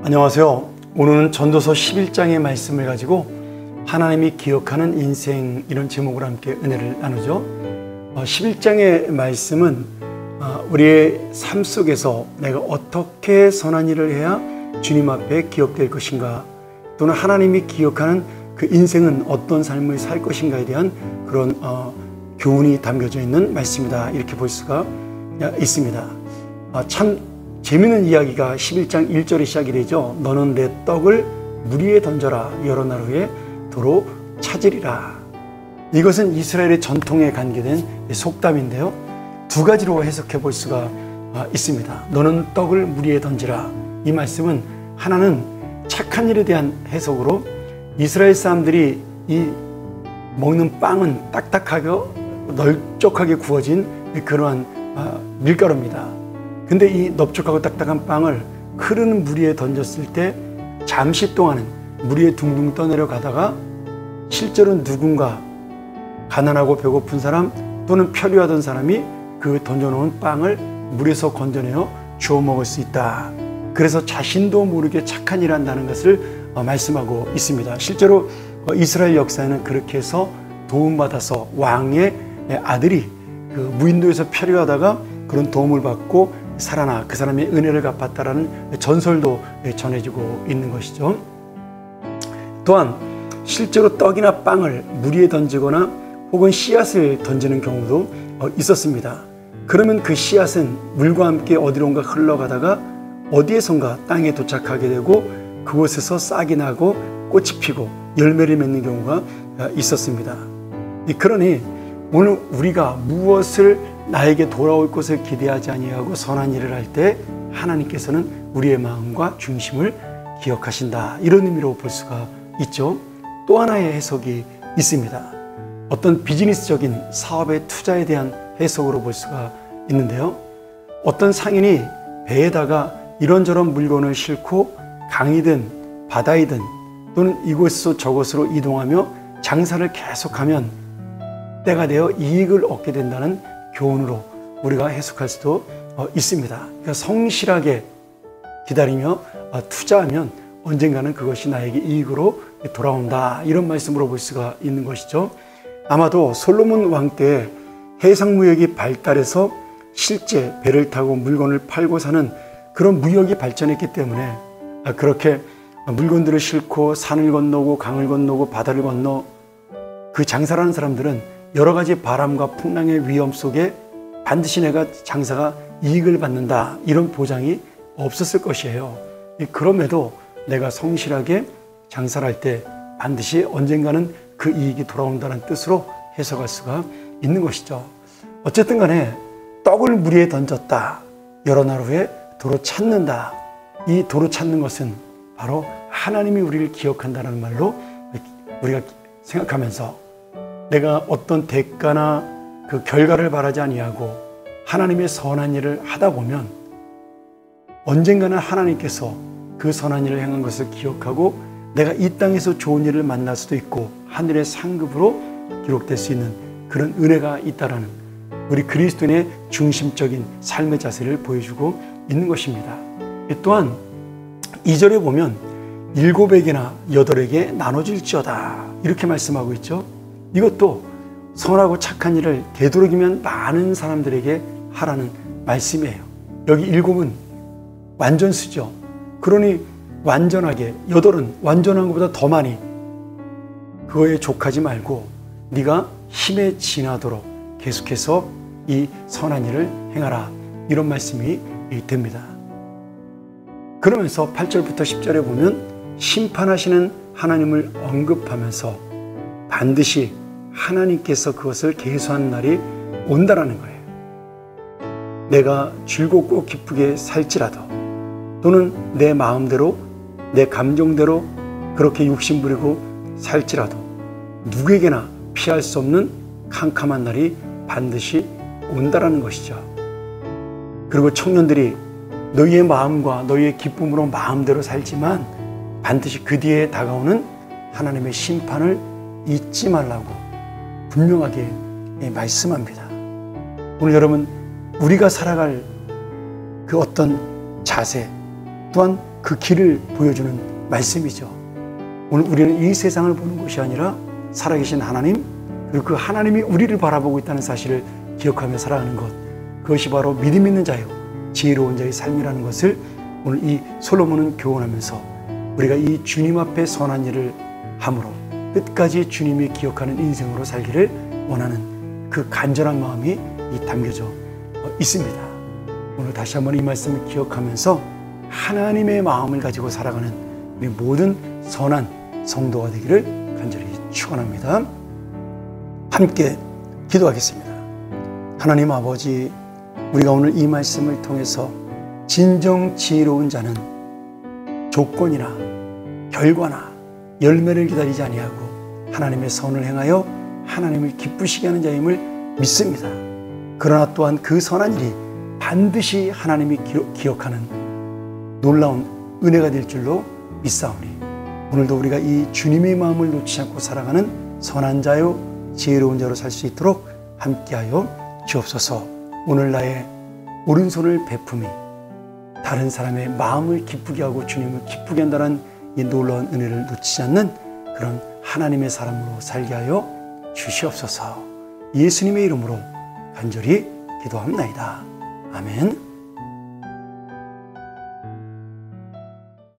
안녕하세요. 오늘은 전도서 11장의 말씀을 가지고 하나님이 기억하는 인생, 이런 제목으로 함께 은혜를 나누죠. 11장의 말씀은 우리의 삶 속에서 내가 어떻게 선한 일을 해야 주님 앞에 기억될 것인가, 또는 하나님이 기억하는 그 인생은 어떤 삶을 살 것인가에 대한 그런 교훈이 담겨져 있는 말씀이다, 이렇게 볼 수가 있습니다. 참 재미있는 이야기가 11장 1절에 시작이 되죠. 너는 내 떡을 물 위에 던져라. 여러 날 후에 도로 찾으리라. 이것은 이스라엘의 전통에 관계된 속담인데요, 두 가지로 해석해 볼 수가 있습니다. 너는 떡을 물 위에 던지라. 이 말씀은 하나는 착한 일에 대한 해석으로, 이스라엘 사람들이 이 먹는 빵은 딱딱하게 널쩍하게 구워진 그러한 밀가루입니다. 근데 이 넓적하고 딱딱한 빵을 흐르는 물 위에 던졌을 때 잠시 동안은 물 위에 둥둥 떠내려 가다가 실제로 누군가 가난하고 배고픈 사람 또는 편리하던 사람이 그 던져놓은 빵을 물에서 건져내어 주워 먹을 수 있다. 그래서 자신도 모르게 착한 일을 한다는 것을 말씀하고 있습니다. 실제로 이스라엘 역사에는 그렇게 해서 도움받아서 왕의 아들이 그 무인도에서 편리하다가 그런 도움을 받고 살아나 그 사람의 은혜를 갚았다라는 전설도 전해지고 있는 것이죠. 또한 실제로 떡이나 빵을 물 위에 던지거나 혹은 씨앗을 던지는 경우도 있었습니다. 그러면 그 씨앗은 물과 함께 어디론가 흘러가다가 어디에선가 땅에 도착하게 되고 그곳에서 싹이 나고 꽃이 피고 열매를 맺는 경우가 있었습니다. 그러니 오늘 우리가 무엇을 나에게 돌아올 것을 기대하지 아니하고 선한 일을 할 때 하나님께서는 우리의 마음과 중심을 기억하신다, 이런 의미로 볼 수가 있죠. 또 하나의 해석이 있습니다. 어떤 비즈니스적인 사업의 투자에 대한 해석으로 볼 수가 있는데요, 어떤 상인이 배에다가 이런저런 물건을 싣고 강이든 바다이든 또는 이곳에서 저곳으로 이동하며 장사를 계속하면 때가 되어 이익을 얻게 된다는 교훈으로 우리가 해석할 수도 있습니다. 그러니까 성실하게 기다리며 투자하면 언젠가는 그것이 나에게 이익으로 돌아온다, 이런 말씀으로 볼 수가 있는 것이죠. 아마도 솔로몬 왕 때 해상무역이 발달해서 실제 배를 타고 물건을 팔고 사는 그런 무역이 발전했기 때문에 그렇게 물건들을 싣고 산을 건너고 강을 건너고 바다를 건너 그 장사를 하는 사람들은 여러 가지 바람과 풍랑의 위험 속에 반드시 내가 장사가 이익을 받는다, 이런 보장이 없었을 것이에요. 그럼에도 내가 성실하게 장사를 할 때 반드시 언젠가는 그 이익이 돌아온다는 뜻으로 해석할 수가 있는 것이죠. 어쨌든 간에 떡을 물 위에 던졌다, 여러 날 후에 도로 찾는다. 이 도로 찾는 것은 바로 하나님이 우리를 기억한다는 말로 우리가 생각하면서 내가 어떤 대가나 그 결과를 바라지 아니하고 하나님의 선한 일을 하다 보면 언젠가는 하나님께서 그 선한 일을 행한 것을 기억하고 내가 이 땅에서 좋은 일을 만날 수도 있고 하늘의 상급으로 기록될 수 있는 그런 은혜가 있다라는 우리 그리스도인의 중심적인 삶의 자세를 보여주고 있는 것입니다. 또한 2절에 보면 7에게나 8에게 나눠질지어다, 이렇게 말씀하고 있죠. 이것도 선하고 착한 일을 되도록이면 많은 사람들에게 하라는 말씀이에요. 여기 7은 완전수죠. 그러니 완전하게, 8은 완전한 것보다 더 많이, 그거에 족하지 말고 네가 힘에 지나도록 계속해서 이 선한 일을 행하라, 이런 말씀이 됩니다. 그러면서 8절부터 10절에 보면 심판하시는 하나님을 언급하면서 반드시 하나님께서 그것을 계수하는 날이 온다라는 거예요. 내가 즐겁고 기쁘게 살지라도 또는 내 마음대로 내 감정대로 그렇게 욕심부리고 살지라도 누구에게나 피할 수 없는 캄캄한 날이 반드시 온다라는 것이죠. 그리고 청년들이 너희의 마음과 너희의 기쁨으로 마음대로 살지만 반드시 그 뒤에 다가오는 하나님의 심판을 잊지 말라고 분명하게 말씀합니다. 오늘 여러분, 우리가 살아갈 그 어떤 자세 또한 그 길을 보여주는 말씀이죠. 오늘 우리는 이 세상을 보는 것이 아니라 살아계신 하나님, 그리고 그 하나님이 우리를 바라보고 있다는 사실을 기억하며 살아가는 것, 그것이 바로 믿음 있는 자요 지혜로운 자의 삶이라는 것을 오늘 이 솔로몬은 교훈하면서 우리가 이 주님 앞에 선한 일을 함으로 끝까지 주님이 기억하는 인생으로 살기를 원하는 그 간절한 마음이 담겨져 있습니다. 오늘 다시 한번 이 말씀을 기억하면서 하나님의 마음을 가지고 살아가는 우리 모든 선한 성도가 되기를 간절히 축원합니다. 함께 기도하겠습니다. 하나님 아버지, 우리가 오늘 이 말씀을 통해서 진정 지혜로운 자는 조건이나 결과나 열매를 기다리지 아니하고 하나님의 선을 행하여 하나님을 기쁘시게 하는 자임을 믿습니다. 그러나 또한 그 선한 일이 반드시 하나님이 기억하는 놀라운 은혜가 될 줄로 믿사오니 오늘도 우리가 이 주님의 마음을 놓치지 않고 살아가는 선한 자요 지혜로운 자로 살 수 있도록 함께하여 주옵소서. 오늘 나의 오른손을 베품이 다른 사람의 마음을 기쁘게 하고 주님을 기쁘게 한다는 이 놀라운 은혜를 놓치지 않는 그런 하나님의 사람으로 살게 하여 주시옵소서. 예수님의 이름으로 간절히 기도합나이다. 아멘.